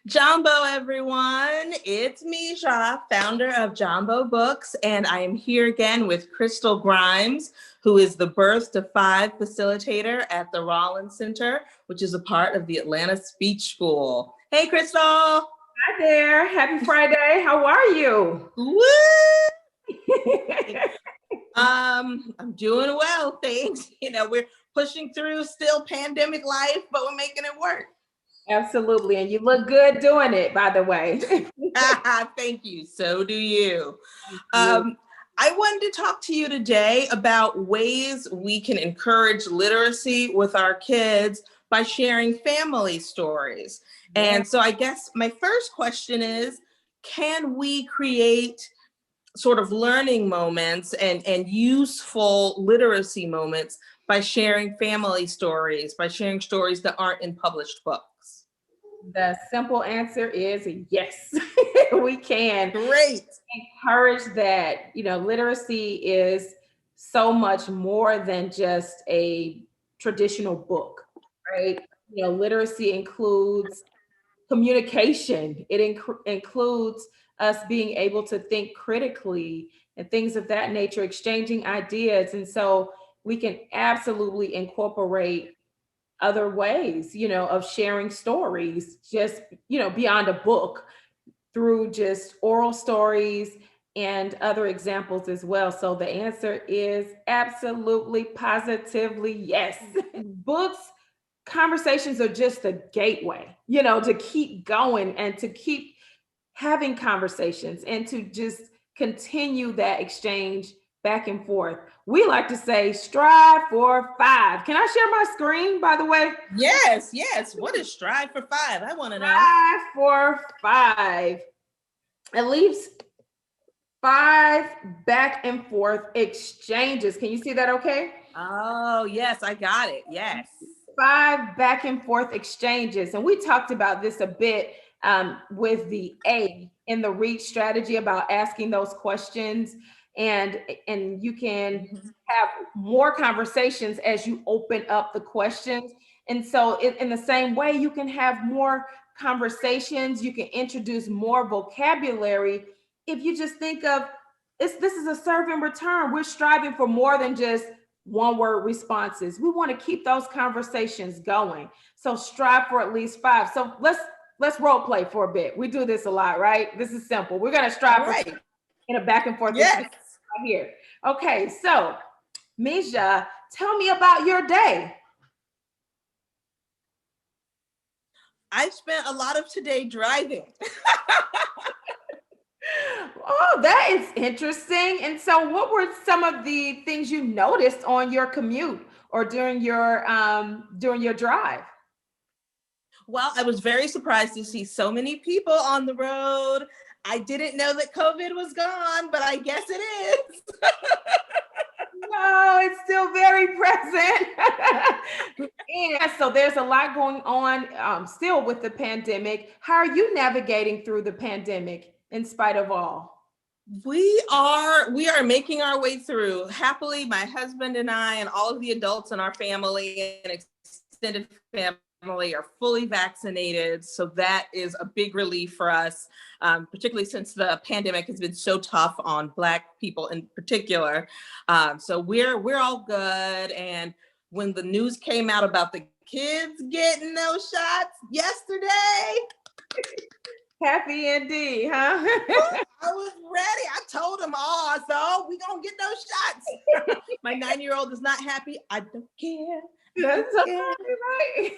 Jambo, everyone. It's Misha, founder of Jambo Books, and I am here again with Crystal Grimes, who is the Birth to Five facilitator at the Rollins Center, which is a part of the Atlanta Speech School. Hey, Crystal. Hi there. Happy Friday. How are you? Woo! I'm doing well, thanks. We're pushing through still pandemic life, but we're making it work. Absolutely. And you look good doing it, by the way. Thank you. So do you. I wanted to talk to you today about ways we can encourage literacy with our kids by sharing family stories. Yeah. And so I guess my first question is, can we create sort of learning moments and useful literacy moments by sharing family stories, by sharing stories that aren't in published books? The simple answer is yes, we can. Great. Encourage that. Literacy is so much more than just a traditional book, right? Literacy includes communication. It includes us being able to think critically and things of that nature, exchanging ideas. And so we can absolutely incorporate other ways, of sharing stories, just, beyond a book, through just oral stories and other examples as well. So the answer is absolutely, positively yes. Books, conversations are just a gateway, to keep going and to keep having conversations and to just continue that exchange back and forth. We like to say strive for five. Can I share my screen, by the way? Yes. What is strive for five? I want to know. Strive for five. At least 5 back and forth exchanges. Can you see that okay? Oh, yes, I got it. Yes. 5 back and forth exchanges. And we talked about this a bit with the A in the REACH strategy about asking those questions. And you can have more conversations as you open up the questions. And so in the same way, you can have more conversations, you can introduce more vocabulary. If you just think of this is a serve and return. We're striving for more than just one word responses. We want to keep those conversations going. So strive for at least 5. So let's role play for a bit. We do this a lot, right? This is simple. We're going to strive for in a back and forth. Yes. Right here. Okay, so Misha, tell me about your day. I spent a lot of today driving. Oh, that is interesting. And so what were some of the things you noticed on your commute or during your drive? Well, I was very surprised to see so many people on the road. I didn't know that COVID was gone, but I guess it is. No, it's still very present. And so there's a lot going on still with the pandemic. How are you navigating through the pandemic in spite of all? We are making our way through. Happily, my husband and I and all of the adults in our family and extended family are fully vaccinated. So that is a big relief for us, particularly since the pandemic has been so tough on Black people in particular. So we're all good. And when the news came out about the kids getting those shots yesterday, happy indeed, huh? I was ready. I told them all. So we gonna get those shots. My 9-year-old is not happy. I don't care. That's right.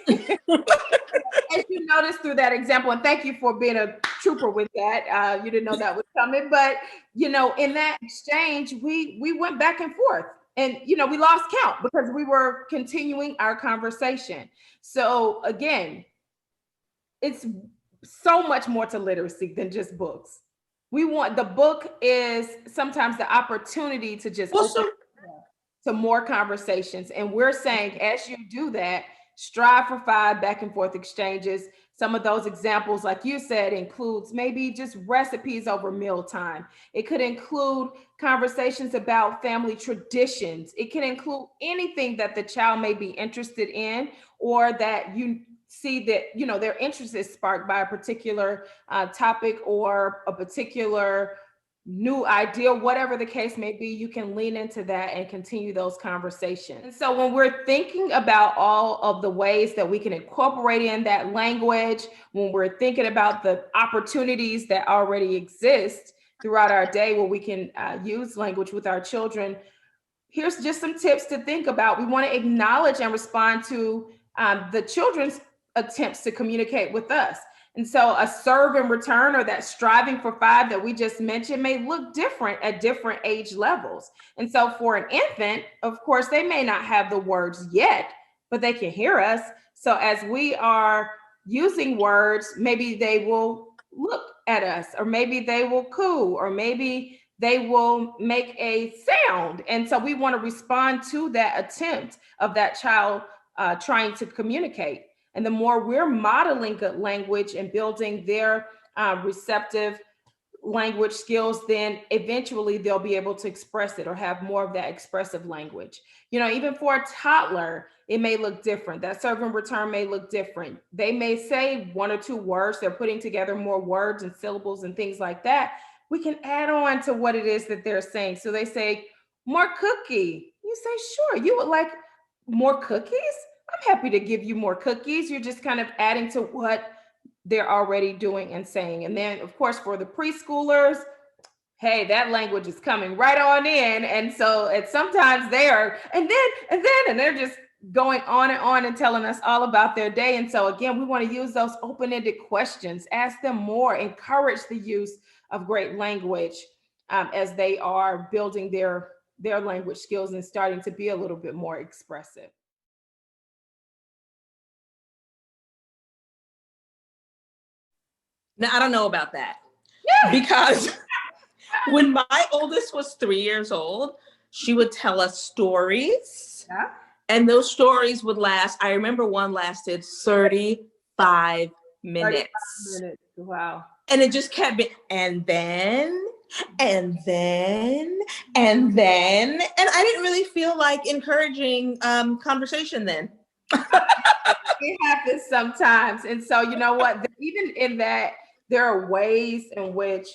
As you noticed through that example, and thank you for being a trooper with that. You didn't know that was coming, but in that exchange, we went back and forth, and we lost count because we were continuing our conversation. So again, it's so much more to literacy than just books. The book is sometimes the opportunity to just open to more conversations. And we're saying, as you do that, strive for 5 back and forth exchanges. Some of those examples, like you said, includes maybe just recipes over mealtime. It could include conversations about family traditions. It can include anything that the child may be interested in or that you see that, you know, their interest is sparked by a particular topic or a particular new idea, whatever the case may be, you can lean into that and continue those conversations. And so when we're thinking about all of the ways that we can incorporate in that language, when we're thinking about the opportunities that already exist throughout our day where we can use language with our children, here's just some tips to think about. We want to acknowledge and respond to the children's attempts to communicate with us. And so a serve and return, or that striving for five that we just mentioned, may look different at different age levels. And so for an infant, of course, they may not have the words yet, but they can hear us. So as we are using words, maybe they will look at us, or maybe they will coo, or maybe they will make a sound. And so we want to respond to that attempt of that child trying to communicate. And the more we're modeling good language and building their receptive language skills, then eventually they'll be able to express it or have more of that expressive language. You know, even for a toddler, it may look different. That serve and return may look different. They may say one or two words. They're putting together more words and syllables and things like that. We can add on to what it is that they're saying. So they say, more cookie. You say, sure, you would like more cookies? I'm happy to give you more cookies. You're just kind of adding to what they're already doing and saying. And then, of course, for the preschoolers, hey, that language is coming right on in. And so sometimes they are, and they're just going on and telling us all about their day. And so again, we want to use those open-ended questions, ask them more, encourage the use of great language as they are building their language skills and starting to be a little bit more expressive. Now, I don't know about that. Because when my oldest was 3 years old, she would tell us stories. Yeah. And those stories would last. I remember one lasted 35 minutes. 35 minutes. Wow. And it just kept being, and then, and then, and then. And I didn't really feel like encouraging conversation then. It happens sometimes. And so, you know what? Even in that, there are ways in which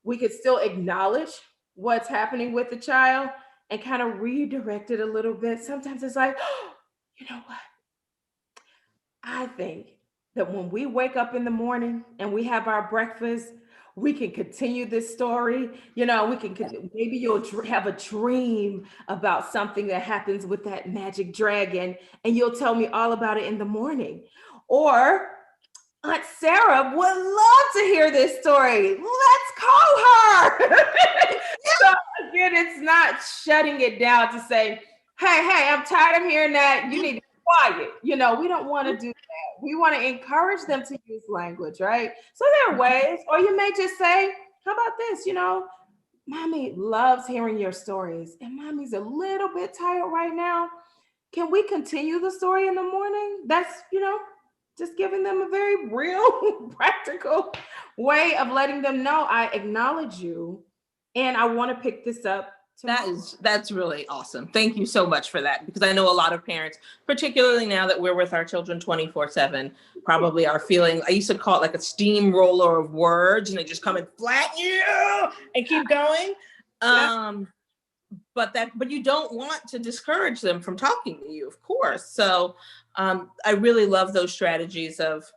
we could still acknowledge what's happening with the child and kind of redirect it a little bit. Sometimes it's like, oh, you know what? I think that when we wake up in the morning and we have our breakfast, we can continue this story. You know, we can, maybe you'll have a dream about something that happens with that magic dragon, and you'll tell me all about it in the morning. Or Aunt Sarah would love to hear this story. Let's call her. So again, it's not shutting it down to say, hey, I'm tired of hearing that. You need to be quiet. You know, we don't want to do that. We want to encourage them to use language, right? So there are ways, or you may just say, how about this? You know, mommy loves hearing your stories, and mommy's a little bit tired right now. Can we continue the story in the morning? That's, you know, just giving them a very real, practical way of letting them know I acknowledge you and I want to pick this up. That's really awesome. Thank you so much for that, because I know a lot of parents, particularly now that we're with our children 24/7, probably are feeling, I used to call it like a steamroller of words, and they just come and flatten you and keep going. But you don't want to discourage them from talking to you, of course. So I really love those strategies of,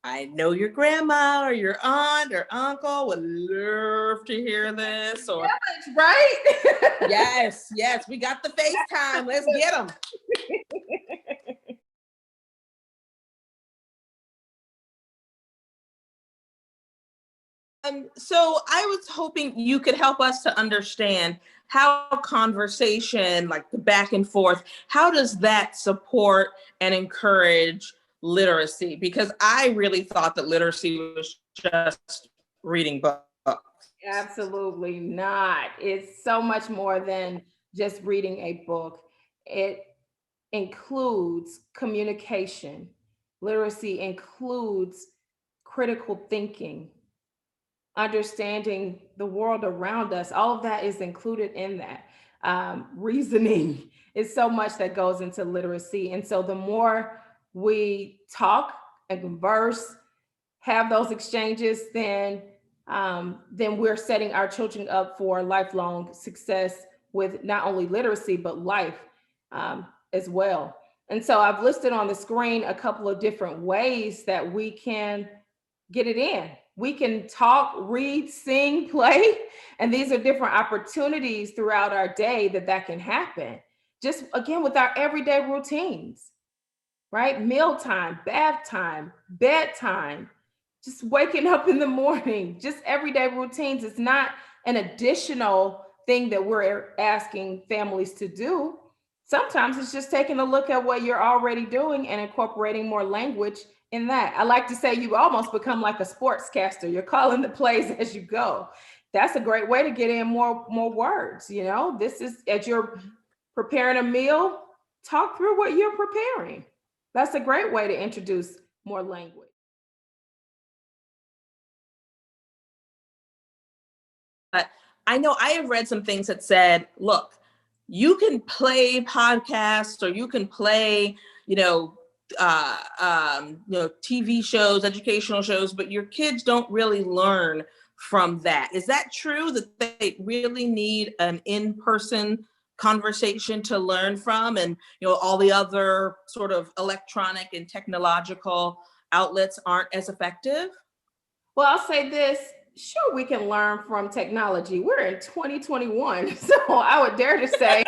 I know your grandma or your aunt or uncle would love to hear this. Or right? yes, we got the FaceTime. Let's get them. So I was hoping you could help us to understand how conversation, like the back and forth, how does that support and encourage literacy? Because I really thought that literacy was just reading books. Absolutely not. It's so much more than just reading a book. It includes communication. Literacy includes critical thinking, understanding the world around us. All of that is included in that. Reasoning is so much that goes into literacy. And so the more we talk and converse, have those exchanges, then we're setting our children up for lifelong success with not only literacy, but life as well. And so I've listed on the screen a couple of different ways that we can get it in. We can talk, read, sing, play, and these are different opportunities throughout our day that can happen. Just again, with our everyday routines, right? Mealtime, bath time, bedtime, just waking up in the morning, just everyday routines. It's not an additional thing that we're asking families to do. Sometimes it's just taking a look at what you're already doing and incorporating more language in that. I like to say you almost become like a sportscaster. You're calling the plays as you go. That's a great way to get in more words. You know, this is as you're preparing a meal, talk through what you're preparing. That's a great way to introduce more language. But I know I have read some things that said, look, you can play podcasts or you can play, TV shows, educational shows, but your kids don't really learn from that. Is that true that they really need an in-person conversation to learn from, and all the other sort of electronic and technological outlets aren't as effective? Well, I'll say this. Sure, we can learn from technology. We're in 2021. So I would dare to say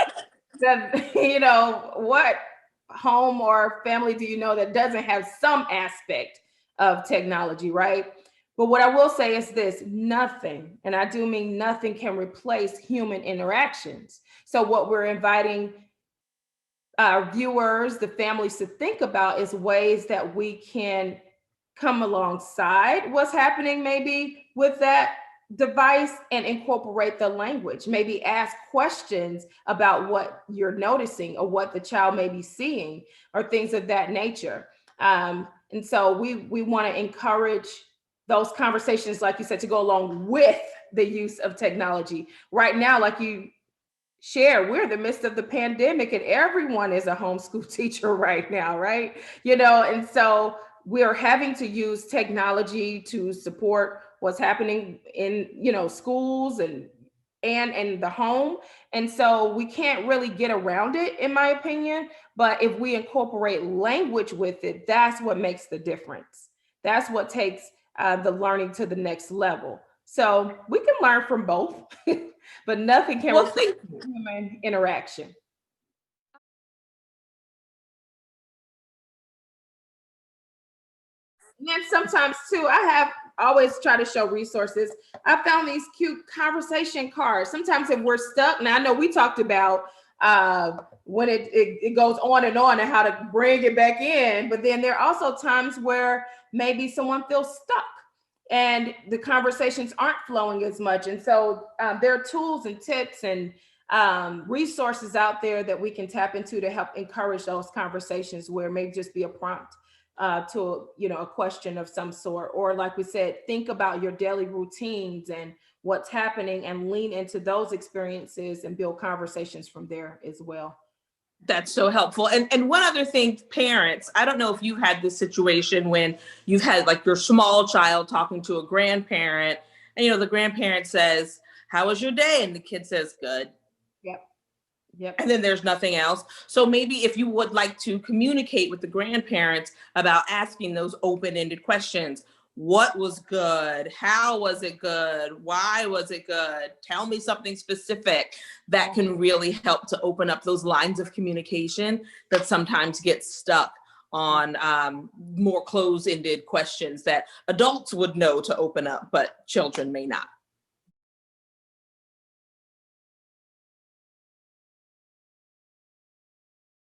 that, what home or family do you know that doesn't have some aspect of technology, right? But what I will say is this, nothing, and I do mean nothing, can replace human interactions. So what we're inviting our viewers, the families, to think about is ways that we can come alongside what's happening maybe with that device and incorporate the language, maybe ask questions about what you're noticing or what the child may be seeing or things of that nature. And so we want to encourage those conversations, like you said, to go along with the use of technology. Right now, like you share, we're in the midst of the pandemic and everyone is a homeschool teacher right now, right? And so we're having to use technology to support what's happening in, schools and the home. And so we can't really get around it, in my opinion. But if we incorporate language with it, that's what makes the difference. That's what takes the learning to the next level. So we can learn from both, but nothing can replace human interaction. And then sometimes too, I have always try to show resources. I found these cute conversation cards. Sometimes if we're stuck, now I know we talked about when it goes on and how to bring it back in, but then there are also times where maybe someone feels stuck and the conversations aren't flowing as much. And so there are tools and tips and resources out there that we can tap into to help encourage those conversations, where it may just be a prompt to a question of some sort, or like we said, think about your daily routines and what's happening and lean into those experiences and build conversations from there as well. That's so helpful. And one other thing, parents, I don't know if you've had this situation when you've had like your small child talking to a grandparent and the grandparent says, "How was your day?" And the kid says, "Good." Yep. And then there's nothing else. So maybe if you would like to communicate with the grandparents about asking those open-ended questions, what was good? How was it good? Why was it good? Tell me something specific. That can really help to open up those lines of communication that sometimes get stuck on more closed-ended questions that adults would know to open up, but children may not.